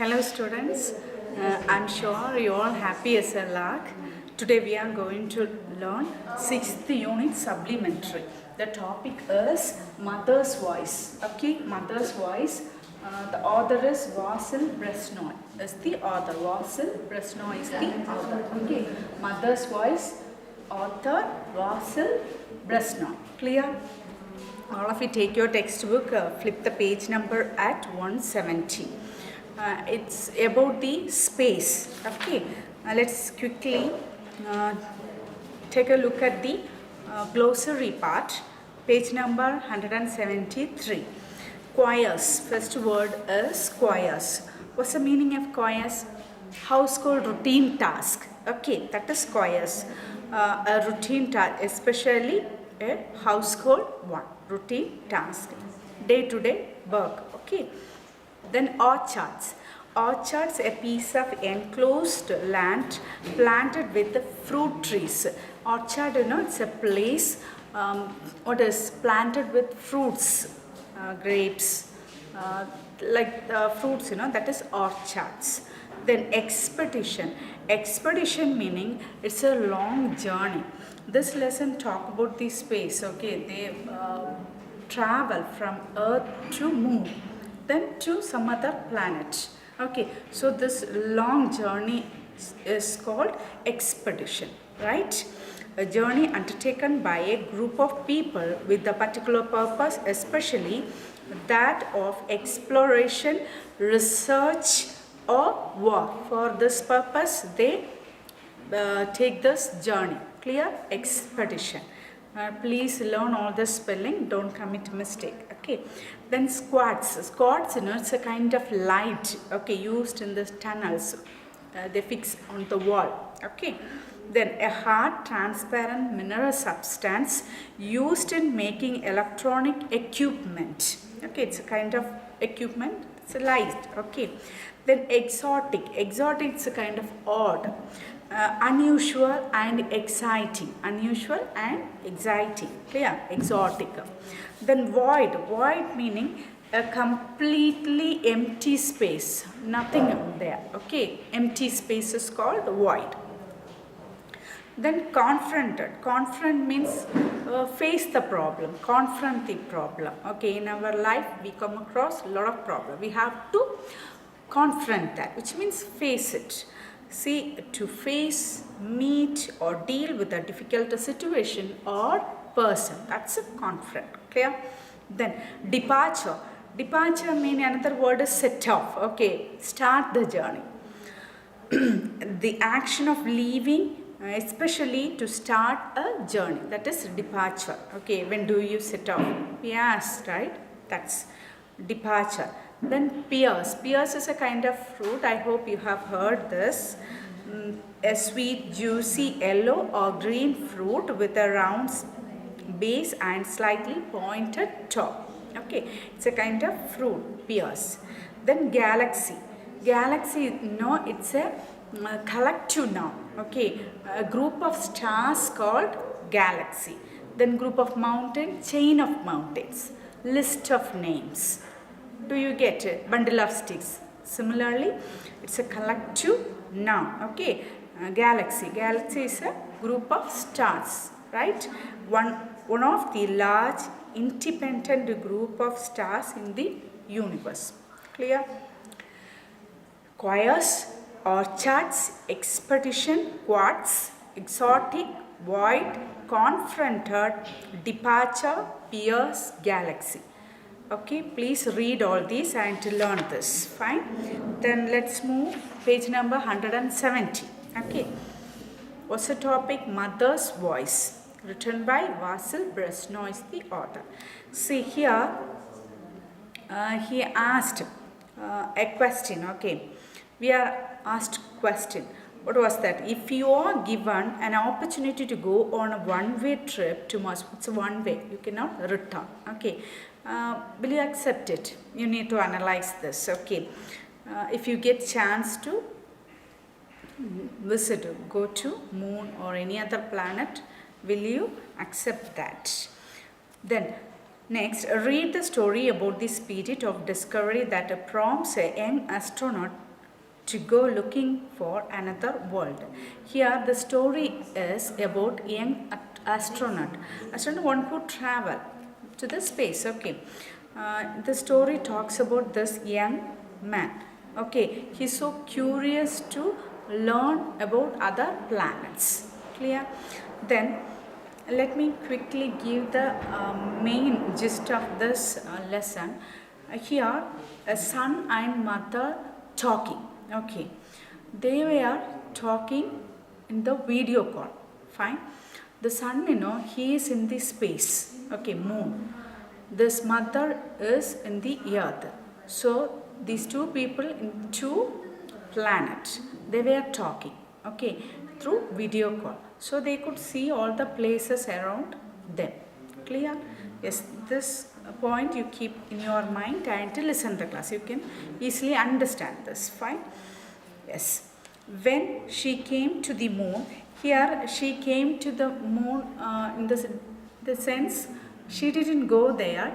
Hello students, I'm sure you all happy as a lark. Today we are going to learn 6th unit supplementary. The topic is Mother's Voice. Okay, Mother's Voice. The author is Vasil Bresnoy. Is the author. Vasil Bresnoy is the author. Okay, Mother's Voice. Author Vasil Bresnoy. Clear? All of you take your textbook, flip the page number at 170. It's about the space. Okay, let's quickly take a look at the glossary part, page number 173. Choirs. First word is choirs. What's the meaning of choirs? Household routine task. Okay, that is choirs. A routine task, especially a household one. Routine task, day-to-day work. Okay. Then orchards. Orchards, a piece of enclosed land planted with the fruit trees. Orchard, it's a place what is planted with fruits, grapes, like fruits, that is orchards. Then expedition. Expedition meaning it's a long journey. This lesson talk about the space. Okay, they travel from Earth to Moon, then to some other planet. Okay, so this long journey is called expedition, right? A journey undertaken by a group of people with a particular purpose, especially that of exploration, research, or work. For this purpose, they take this journey. Clear? Expedition. Please learn all the spelling, don't commit mistake. Okay, then squads. Squads, it's a kind of light, okay, used in the tunnels. They fix on the wall. Okay, then a hard transparent mineral substance used in making electronic equipment. Okay, it's a kind of equipment, it's a light. Okay, then exotic. Exotic is a kind of odd. Unusual and exciting. Unusual and exciting. Clear? Exotic. Then void. Void meaning a completely empty space. Nothing there. Okay. Empty space is called void. Then confronted. Confront means face the problem. Confront the problem. Okay. In our life we come across a lot of problems. We have to confront that, which means face it. See, to face, meet, or deal with a difficult situation or person. That's a confront. Clear? Then departure. Departure means another word is set off. Okay, start the journey. The action of leaving, especially to start a journey. That is departure. Okay, when do you set off? We asked, right? That's departure. Then pears. Pears is a kind of fruit. I hope you have heard this. A sweet, juicy yellow or green fruit with a round base and slightly pointed top. Okay, it's a kind of fruit, pears. Then galaxy. Galaxy, it's a collective noun. Okay, a group of stars called galaxy. Then group of mountain, chain of mountains. List of names. Do you get it? Bundle of sticks. Similarly, it's a collective noun. Okay, galaxy. Galaxy is a group of stars, right? One of the large independent group of stars in the universe. Clear? Choirs, orchards, expedition, quads, exotic, void, confronted, departure, peers, galaxy. Okay, please read all these and learn this. Fine. Then let's move page number 170. Okay. What's the topic? Mother's Voice. Written by Vasil Bresnoy is the author. See here, he asked a question. Okay. We are asked question. What was that? If you are given an opportunity to go on a one-way trip to Moscow, it's a one-way, you cannot return. Okay. Will you accept it? You need to analyze this. Okay. If you get chance to visit, go to moon or any other planet, will you accept that? Then next, read the story about the spirit of discovery that prompts a young astronaut to go looking for another world. Here the story is about young astronaut one who travel to the space. Okay, the story talks about this young man. Okay, he's so curious to learn about other planets. Clear? Then let me quickly give the main gist of this lesson. Here a son and mother talking. Okay, they were talking in the video call. Fine. The son, he is in the space. Okay, moon. This mother is in the earth. So these two people in two planets, they were talking. Okay, through video call. So they could see all the places around them. Clear? Yes, this point you keep in your mind and to listen to the class. You can easily understand this. Fine? Yes. When she came to the moon, here she came to the moon in the sense she didn't go there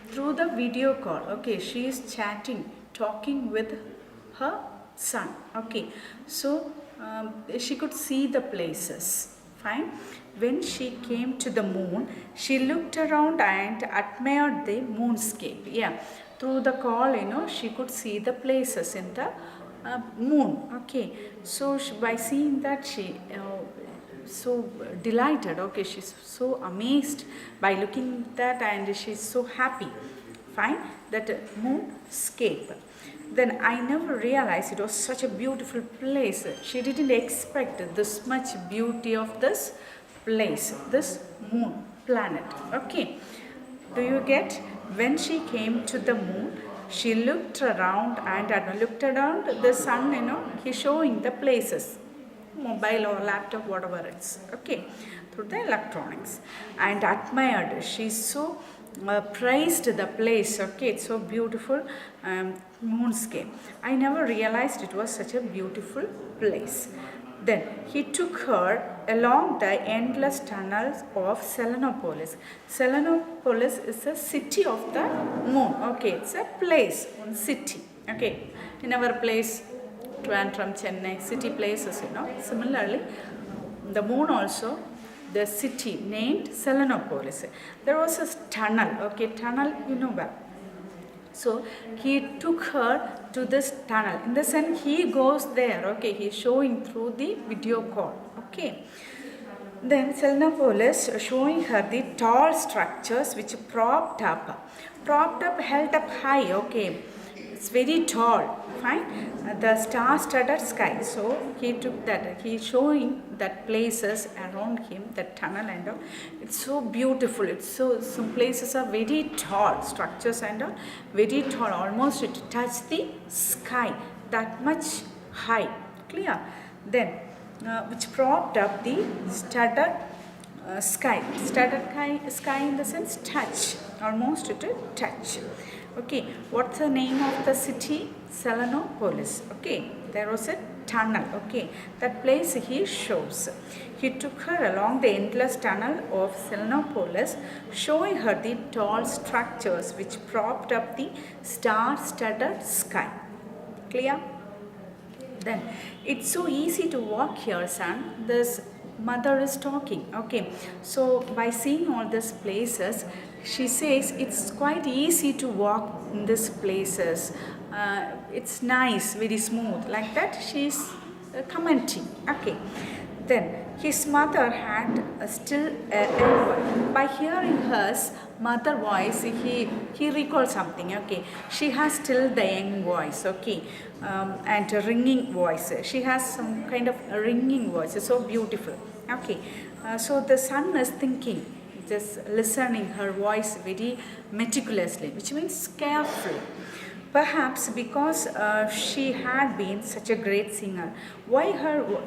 through the video call. Okay, she is chatting, talking with her son. Okay, so she could see the places. Fine. When she came to the moon, she looked around and admired the moonscape. Yeah, through the call, she could see the places in the moon. Okay, so by seeing that, she so delighted. Okay, she's so amazed by looking at that, and she's so happy. Fine, that moonscape. Then I never realized it was such a beautiful place. She didn't expect this much beauty of this place, this moon planet. Okay, do you get? When she came to the moon, she looked around the sun, he's showing the places, mobile or laptop, whatever it's. Okay, through the electronics, and admired. She so praised the place. Okay, it's so beautiful, moonscape. I never realized it was such a beautiful place. Then he took her along the endless tunnels of Selenopolis. Selenopolis is a city of the moon. Okay, it's a place, city. Okay, in our place, Trivandrum, Chennai, city places, Similarly, the moon also, the city named Selenopolis. There was a tunnel. Okay, tunnel, where. So he took her to this tunnel. In the sense, he goes there. Okay, he's showing through the video call. Okay. Then Selenopolis showing her the tall structures which propped up, held up high. Okay, it's very tall. Fine. The star-studded sky. So he took that. He's showing that places around him, that tunnel and all. It's so beautiful. It's so, some places are very tall, structures and all very tall. Almost it touched the sky, that much high. Clear? Then which propped up the studded sky. Studded sky in the sense touch. Almost it touch. Okay, what's the name of the city? Selenopolis. Okay, there was a tunnel. Okay, that place he shows. He took her along the endless tunnel of Selenopolis, showing her the tall structures which propped up the star-studded sky. Clear? Then, it's so easy to walk here, son. This mother is talking. Okay, so by seeing all these places, she says it's quite easy to walk in these places. It's nice, very smooth. Like that, she's commenting. Okay. Then his mother had still by hearing her mother voice, he recalled something. Okay, she has still the young voice. Okay, and a ringing voice. She has some kind of a ringing voice. It's so beautiful. Okay, so the son is thinking, just listening her voice very meticulously, which means carefully. Perhaps because she had been such a great singer.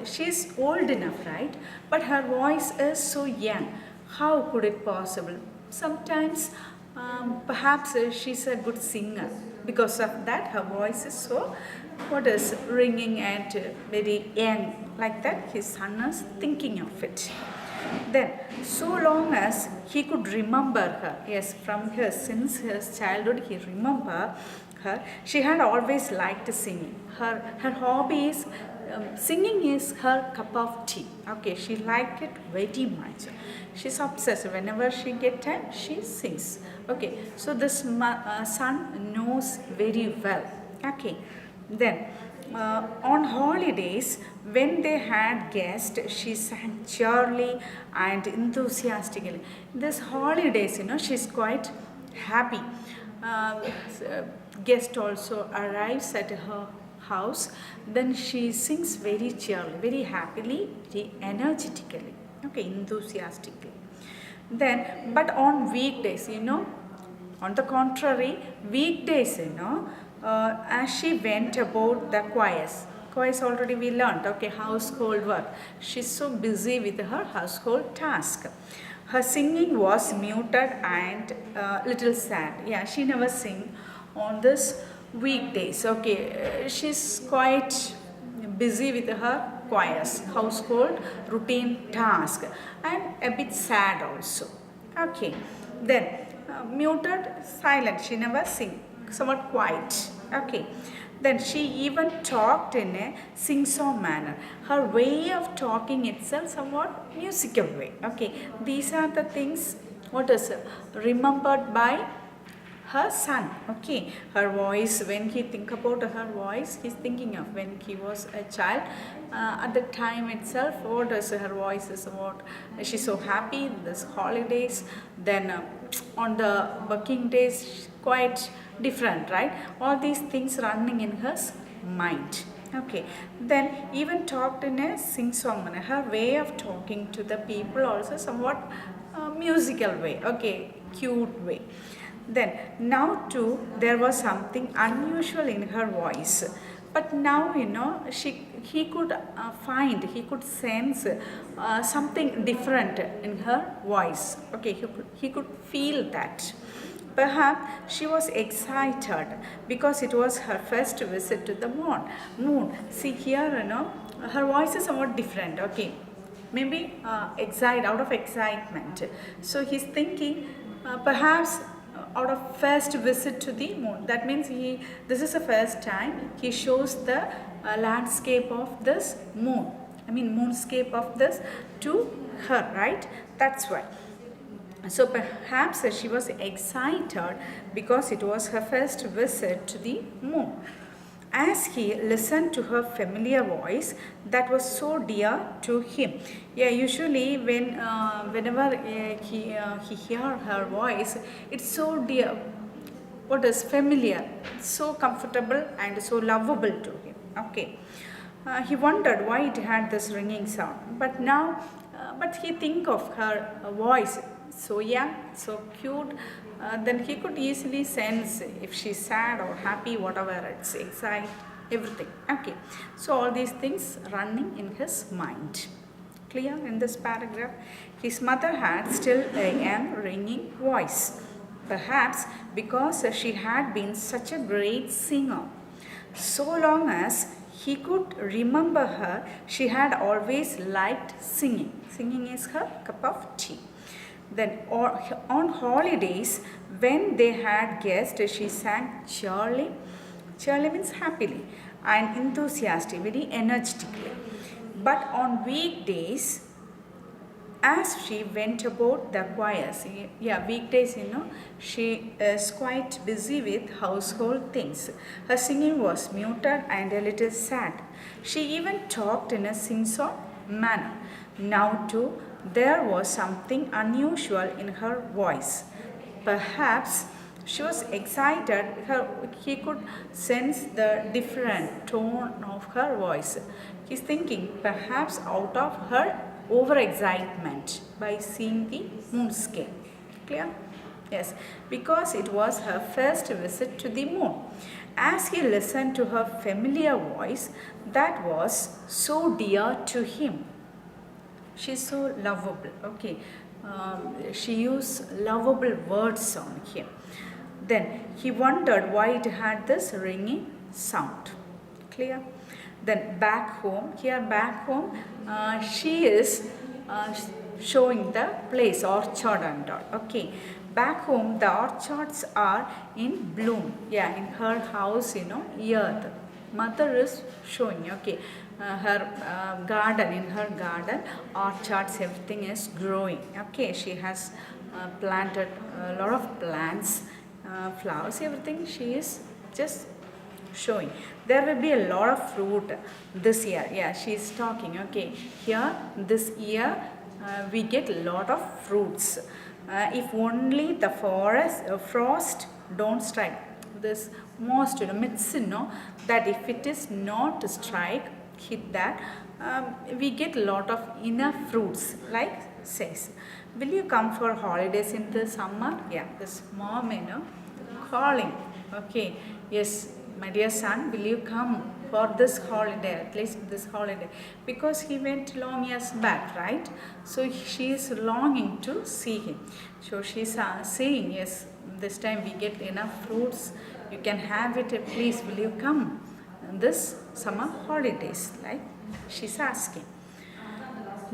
She's old enough, right? But her voice is so young. How could it possible? Sometimes perhaps she's a good singer. Because of that, her voice is so, ringing and very young. Like that, his son is thinking of it. Then, so long as he could remember her, yes, since his childhood, he remember her. She had always liked singing. Her hobby is singing is her cup of tea. Okay, she liked it very much. She's obsessed. Whenever she get time, she sings. Okay, so this son knows very well. Okay, then on holidays, when they had guests, she sang cheerily and enthusiastically. This holidays, she's quite happy. Guest also arrives at her house, then she sings very cheerily, very happily, very energetically, okay, enthusiastically. Then, but on weekdays, on the contrary, weekdays, as she went about the choirs already we learned, okay, household work. She's so busy with her household task. Her singing was muted and little sad. Yeah, she never sing on this weekdays. Okay, she's quite busy with her choirs, household routine task, and a bit sad also. Okay, then muted, silent. She never sing. Somewhat quiet. Okay. Then she even talked in a sing-song manner. Her way of talking itself somewhat musical way. Okay, these are the things what is remembered by her son. Okay, her voice, when he think about her voice, he's thinking of when he was a child. At the time itself, what is her voice is what she's so happy this holidays. Then on the working days, quite different, right? All these things running in her mind. Okay, then even talked in a sing-song manner. Her way of talking to the people also somewhat musical way. Okay, cute way. Then now too there was something unusual in her voice, but now he could sense something different in her voice. Okay, he could feel that. Perhaps she was excited because it was her first visit to the moon. See here, her voice is somewhat different. Okay, maybe out of excitement. So he's thinking perhaps out of first visit to the moon. That means this is the first time he shows the landscape of this moon. I mean moonscape of this to her, right? That's why. So perhaps she was excited because it was her first visit to the moon. As he listened to her familiar voice that was so dear to him. Yeah, usually whenever he hear her voice, it's so dear. What is familiar? It's so comfortable and so lovable to him. Okay. He wondered why it had this ringing sound. But now, but he think of her voice, so young, so cute. Then he could easily sense if she's sad or happy, whatever, it's excited, everything. Okay, so all these things running in his mind. Clear in this paragraph? His mother had still a young ringing voice, perhaps because she had been such a great singer. So long as he could remember her, she had always liked singing. Singing is her cup of tea. Then on holidays, when they had guests, she sang cheerily. Cheerily means happily and enthusiastically, very energetically. But on weekdays, as she went about the choirs, weekdays, she is quite busy with household things. Her singing was muted and a little sad. She even talked in a sing-song manner. Now too, there was something unusual in her voice. Perhaps she was excited. He could sense the different tone of her voice. He's thinking perhaps out of her overexcitement by seeing the moonscape. Clear? Yes, because it was her first visit to the moon. As he listened to her familiar voice that was so dear to him. She's so lovable. Okay, she used lovable words on him. Then he wondered why it had this ringing sound. Clear? Then back home, she is showing the place, orchard and all. Okay, Back home, the orchards are in bloom. Yeah, in her house, earth. Mother is showing, okay, her garden, in her garden, orchards, everything is growing. Okay, she has planted a lot of plants, flowers, everything she is just showing. There will be a lot of fruit this year. Yeah, she is talking. Okay, here this year we get a lot of fruits. If only the frost don't strike. This most myths, that if it is not strike, hit that, we get a lot of enough fruits. Like says, will you come for holidays in the summer? Yeah, this mom, calling. Okay, yes, my dear son, will you come for this holiday, at least this holiday? Because he went long years back, right? So she is longing to see him. So she is saying, yes, this time we get enough fruits, you can have it, please will you come this summer holidays? Like she's asking.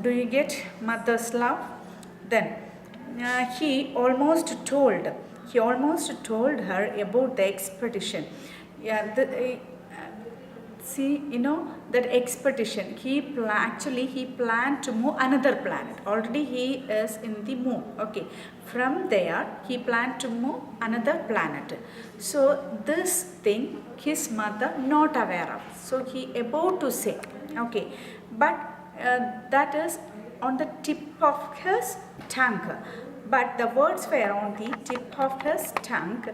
Do you get mother's love? Then he almost told her about the expedition. Yeah, see, that expedition, he planned to move another planet. Already he is in the moon. Okay, from there he planned to move another planet. So this thing his mother not aware of. So he about to say, okay, but that is on the tip of his tongue. But the words were on the tip of his tongue,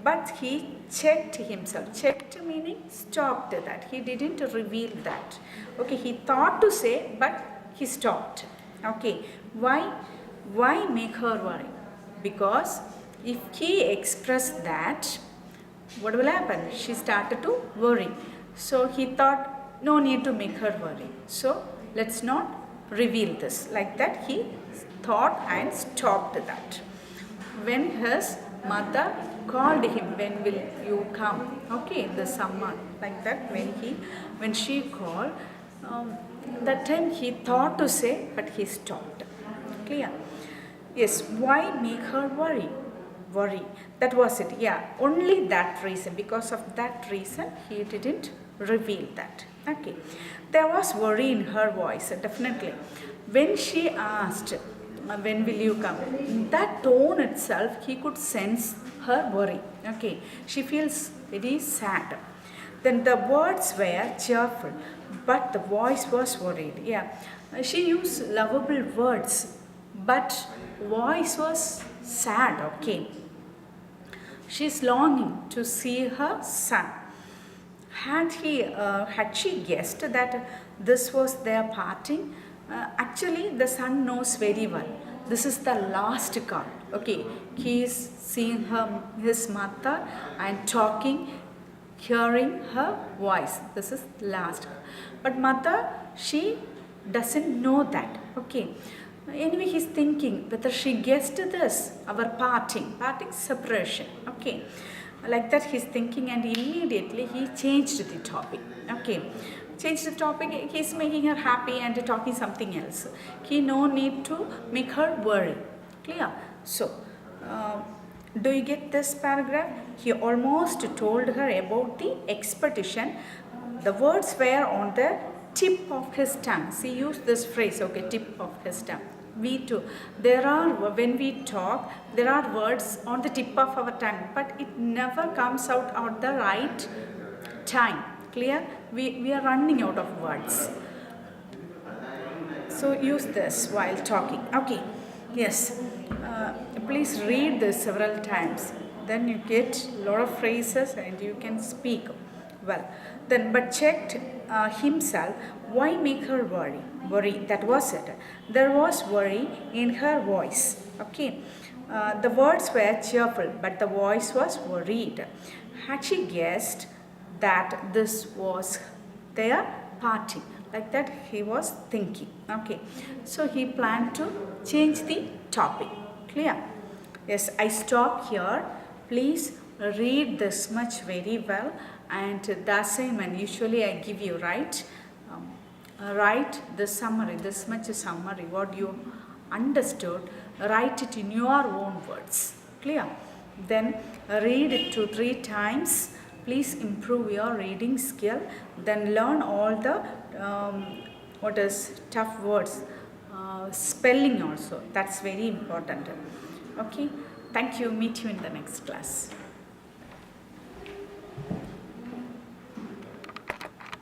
but he checked himself. Checked meaning stopped that. He didn't reveal that. Okay, he thought to say, but he stopped. Okay, why make her worry? Because if he expressed that, what will happen? She started to worry. So he thought, no need to make her worry. So let's not reveal this. Like that he thought and stopped that. When his mother called him, when will you come? Okay, the summer. Like that when she called, that time he thought to say, but he stopped. Clear? Yes, why make her worry? That was it. Yeah, only that reason. Because of that reason, he didn't reveal that. Okay, there was worry in her voice, definitely. When she asked, when will you come? In that tone itself, he could sense her worry. Okay, she feels very sad. Then the words were cheerful, but the voice was worried. Yeah, she used lovable words, but voice was sad. Okay, she's longing to see her son. Had she guessed that this was their parting? Actually, the son knows very well. This is the last call. Okay, he is seeing his mother and talking, hearing her voice. This is last. But mother, she doesn't know that. Okay. Anyway, he's thinking whether she guessed this, our parting separation. Okay. Like that he's thinking, and immediately he changed the topic. Okay. Changed the topic, he's making her happy and talking something else. He no need to make her worry. Clear? So, do you get this paragraph? He almost told her about the expedition. The words were on the tip of his tongue. See, use this phrase, okay, tip of his tongue. We too. When we talk, there are words on the tip of our tongue, but it never comes out at the right time. Clear? We are running out of words. So use this while talking. Okay. Yes. Please read this several times. Then you get a lot of phrases and you can speak well. Then, but checked himself. Why make her worry? That was it. There was worry in her voice. Okay. The words were cheerful, but the voice was worried. Had she guessed that this was their party? Like that he was thinking. Okay. So he planned to change the topic. Clear? Yes, I stop here. Please read this much very well. And the assignment usually I give you, right? Write the summary, this much summary, what you understood. Write it in your own words. Clear? Then read it 2-3 times. Please improve your reading skill. Then learn all the what is tough words, spelling also. That's very important. Okay. Thank you. Meet you in the next class.